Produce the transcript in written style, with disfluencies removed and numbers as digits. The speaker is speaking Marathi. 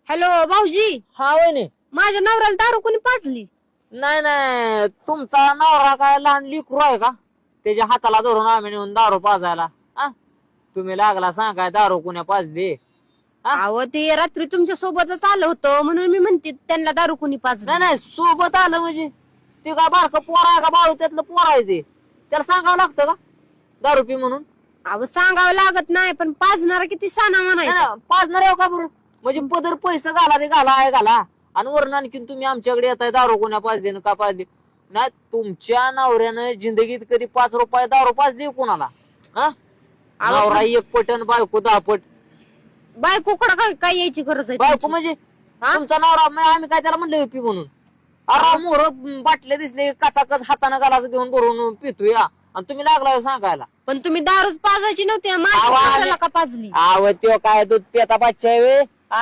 हॅलो भाऊजी, हा वहिनी. माझ्या नवऱ्याला दारू कोणी पाजली? नाही नाही, तुमचा नवरा काय लहान लिकरू आहे का? त्याच्या हाताला धरून आम्ही नेऊन दारू पाजायला. हा, तुम्ही लागला सांगाय दारू कुण्या पाजली? अहो ते रात्री तुमच्या सोबतच आलं होतं म्हणून मी म्हणते त्यांना दारू कोणी नाही पाजली. नाही, सोबत आलं म्हणजे ते काय बारकं पोर आहे का? बाळू त्यातलं पोर आहे ते. त्याला सांगावं लागतं का दारू पी म्हणून? अहो सांगावं लागत नाही, पण पाजणारा किती शाना नाही म्हणायचा. ना, पाजणार आहे का बरं? म्हणजे पदर पैसे घाला ते घाला आहे घाला, आणि वरून आणखीन तुम्ही आमच्याकडे येताय दारू कोण्या पाजली का पाजली? नाही, तुमच्या नवऱ्यानं जिंदगीत कधी 5 रुपये दारू पाजली कोणाला? हा, नवरा 1 पट आणि बायको 10 पट. बायकोकडं काय काय यायची गरज आहे बायको तुमची? म्हणजे हा? तुमचा नवरा आम्ही काय त्याला म्हणलं पी म्हणून? अरे मोर बाटले दिसले कचाकच हाताने गालाचं घेऊन भरून पितोय, आणि तुम्ही लागला सांगायला. पण तुम्ही दारूच पाजायची नव्हती ना, माझ्या आवाज- नवऱ्याला का पाजली? आव त्यो काय दूध पेता बादशाह आहे व्हय?